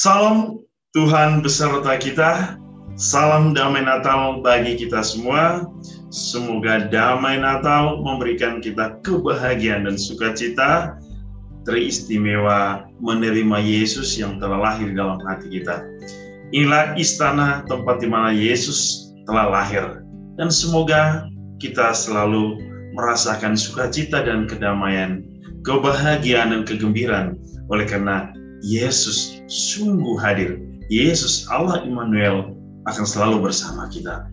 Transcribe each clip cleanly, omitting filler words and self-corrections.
Salam Tuhan beserta kita, salam damai Natal bagi kita semua. Semoga damai Natal memberikan kita kebahagiaan dan sukacita, teristimewa menerima Yesus yang telah lahir dalam hati kita. Inilah istana tempat di mana Yesus telah lahir, dan semoga kita selalu merasakan sukacita dan kedamaian, kebahagiaan dan kegembiraan oleh karena Yesus sungguh hadir. Yesus Allah Immanuel akan selalu bersama kita.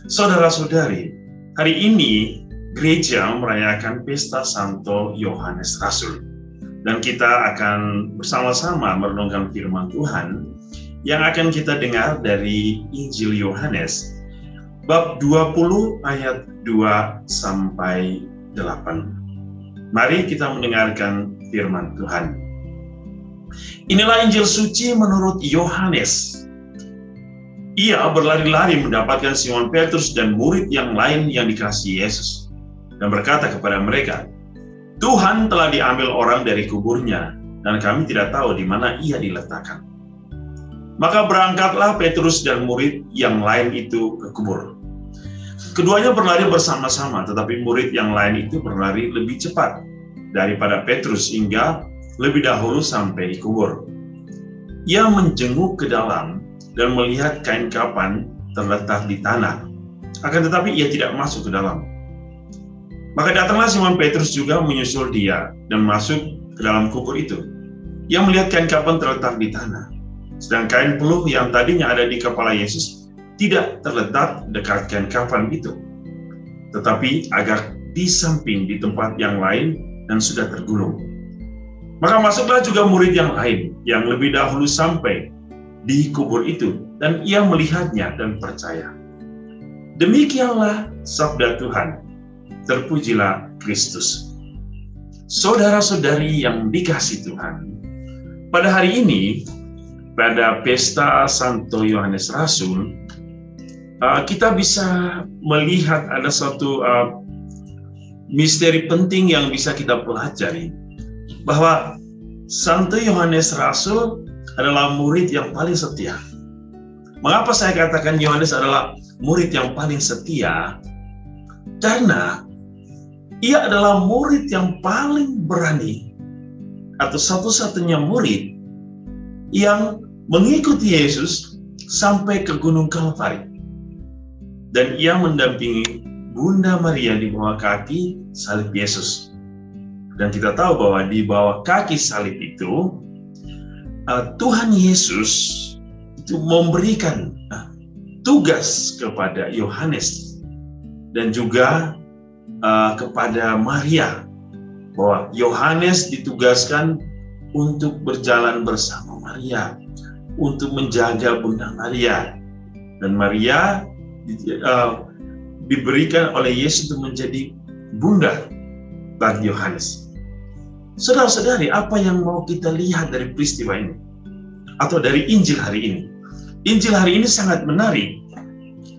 Saudara-saudari, hari ini gereja merayakan pesta Santo Yohanes Rasul. Dan kita akan bersama-sama merenungkan firman Tuhan yang akan kita dengar dari Injil Yohanes bab 20 ayat 2 sampai 8. Mari kita mendengarkan firman Tuhan. Inilah Injil suci menurut Yohanes. Ia berlari-lari mendapatkan Simon Petrus dan murid yang lain yang dikasihi Yesus, dan berkata kepada mereka, "Tuhan telah diambil orang dari kuburnya, dan kami tidak tahu di mana ia diletakkan." Maka berangkatlah Petrus dan murid yang lain itu ke kubur. Keduanya berlari bersama-sama, tetapi murid yang lain itu berlari lebih cepat daripada Petrus hingga lebih dahulu sampai di kubur. Ia menjenguk ke dalam dan melihat kain kafan terletak di tanah. Akan tetapi ia tidak masuk ke dalam. Maka datanglah Simon Petrus juga menyusul dia dan masuk ke dalam kubur itu. Ia melihat kain kafan terletak di tanah, sedang kain peluh yang tadinya ada di kepala Yesus tidak terletak dekat kain kafan itu, tetapi agak di samping di tempat yang lain dan sudah tergulung. Maka masuklah juga murid yang lain yang lebih dahulu sampai di kubur itu, dan ia melihatnya dan percaya. Demikianlah sabda Tuhan. Terpujilah Kristus. Saudara-saudari yang dikasihi Tuhan, pada hari ini, pada pesta Santo Yohanes Rasul, kita bisa melihat ada suatu misteri penting yang bisa kita pelajari, bahwa Santo Yohanes Rasul adalah murid yang paling setia. Mengapa saya katakan Yohanes adalah murid yang paling setia? Karena ia adalah murid yang paling berani, atau satu-satunya murid yang mengikuti Yesus sampai ke Gunung Kalvari. Dan ia mendampingi Bunda Maria di bawah kaki salib Yesus. Dan kita tahu bahwa di bawah kaki salib itu, Tuhan Yesus itu memberikan tugas kepada Yohanes dan juga kepada Maria, bahwa Yohanes ditugaskan untuk berjalan bersama Maria, untuk menjaga Bunda Maria, dan Maria diberikan oleh Yesus untuk menjadi bunda bagi Yohanes. Saudara-saudari, apa yang mau kita lihat dari peristiwa ini atau dari Injil hari ini? Injil hari ini sangat menarik.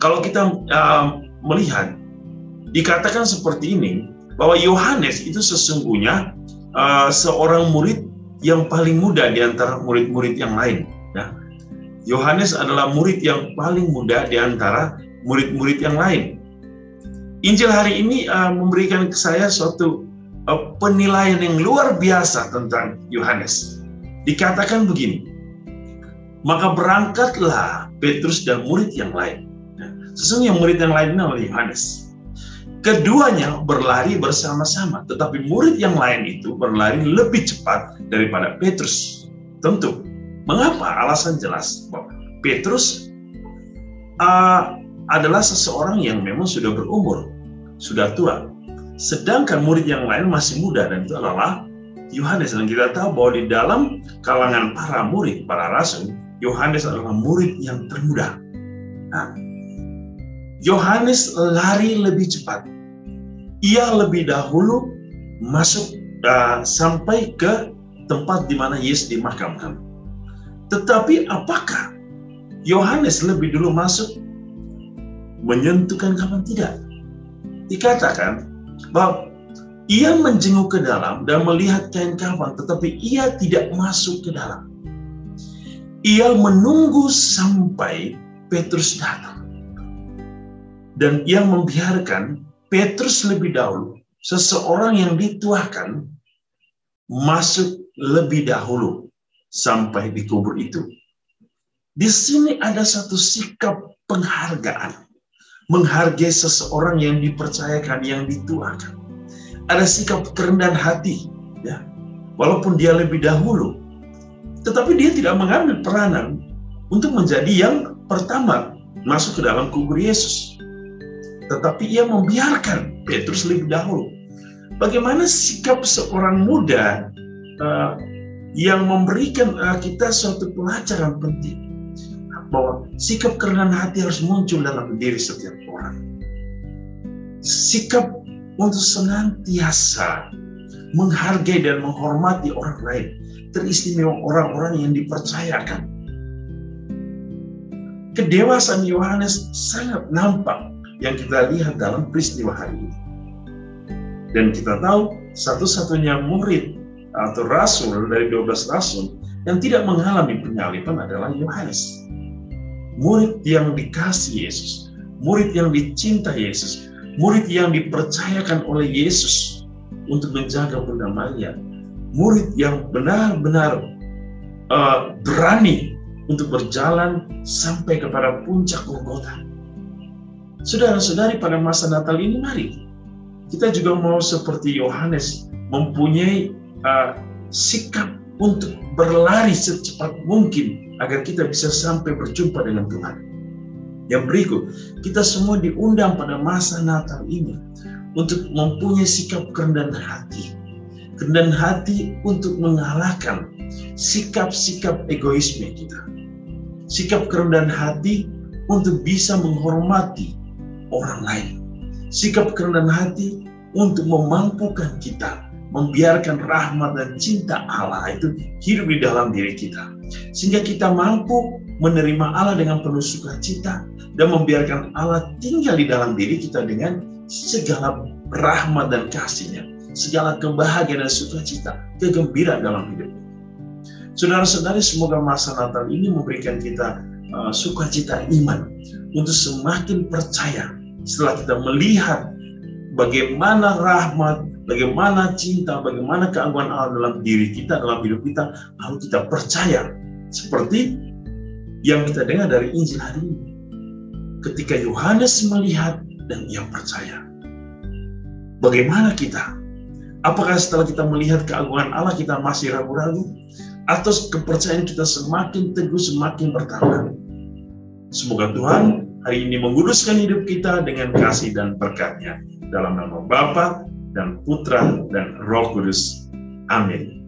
Kalau kita melihat, dikatakan seperti ini, bahwa Yohanes itu sesungguhnya seorang murid yang paling muda di antara murid-murid yang lain. Yohanes adalah murid yang paling muda di antara murid-murid yang lain. Injil hari ini memberikan ke saya suatu penilaian yang luar biasa tentang Yohanes. Dikatakan begini, maka berangkatlah Petrus dan murid yang lain. Sesungguhnya murid yang lain adalah Yohanes. Keduanya berlari bersama-sama, tetapi murid yang lain itu berlari lebih cepat daripada Petrus. Tentu, mengapa? Alasan jelas bahwa Petrus adalah seseorang yang memang sudah berumur, sudah tua. Sedangkan murid yang lain masih muda, dan itu adalah Yohanes. Dan kita tahu bahwa di dalam kalangan para murid, para rasul, Yohanes adalah murid yang termuda. Yohanes lari lebih cepat. Ia lebih dahulu masuk sampai ke tempat di mana Yesus dimakamkan. Tetapi apakah Yohanes lebih dulu masuk menyentuhkan kafan? Tidak. Dikatakan bahwa ia menjenguk ke dalam dan melihat kain kafan, tetapi ia tidak masuk ke dalam. ia menunggu sampai Petrus datang. Dan ia membiarkan Petrus lebih dahulu, seseorang yang dituakan, masuk lebih dahulu sampai di kubur itu. Di sini ada satu sikap penghargaan, menghargai seseorang yang dipercayakan, yang dituakan. Ada sikap kerendahan hati, ya. Walaupun dia lebih dahulu, tetapi dia tidak mengambil peranan untuk menjadi yang pertama masuk ke dalam kubur Yesus. Tetapi ia membiarkan Petrus lebih dahulu. Bagaimana sikap seorang muda yang memberikan kita suatu pelajaran penting, bahwa sikap kerendahan hati harus muncul dalam diri setiap orang. Sikap untuk senantiasa menghargai dan menghormati orang lain, teristimewa orang-orang yang dipercayakan. Kedewasaan Yohanes sangat nampak yang kita lihat dalam peristiwa hari ini. Dan kita tahu satu-satunya murid atau rasul dari 12 rasul yang tidak mengalami penyaliban adalah Yohanes. Murid yang dikasihi Yesus, murid yang dicinta Yesus, murid yang dipercayakan oleh Yesus untuk menjaga Bunda Maria, murid yang benar-benar berani untuk berjalan sampai kepada puncak Golgota. Saudara-saudari, pada masa Natal ini mari kita juga mau seperti Yohanes, mempunyai sikap untuk berlari secepat mungkin agar kita bisa sampai berjumpa dengan Tuhan. Yang berikut, kita semua diundang pada masa Natal ini untuk mempunyai sikap kerendahan hati. Kerendahan hati untuk mengalahkan sikap-sikap egoisme kita. Sikap kerendahan hati untuk bisa menghormati orang lain. Sikap kerendahan hati untuk memampukan kita membiarkan rahmat dan cinta Allah itu hidup di dalam diri kita, sehingga kita mampu menerima Allah dengan penuh sukacita dan membiarkan Allah tinggal di dalam diri kita dengan segala rahmat dan kasih-Nya, segala kebahagiaan dan sukacita, kegembiraan dalam hidup. Saudara-saudari, semoga masa Natal ini memberikan kita sukacita iman untuk semakin percaya setelah kita melihat bagaimana rahmat, bagaimana cinta, bagaimana keagungan Allah dalam diri kita, dalam hidup kita, lalu kita percaya seperti yang kita dengar dari Injil hari ini. Ketika Yohanes melihat dan ia percaya. Bagaimana kita? Apakah setelah kita melihat keagungan Allah kita masih ragu-ragu? Atau kepercayaan kita semakin teguh, semakin bertambah? Semoga Tuhan hari ini menguduskan hidup kita dengan kasih dan berkat-Nya. Dalam nama Bapa dan Putra dan Roh Kudus. Amin.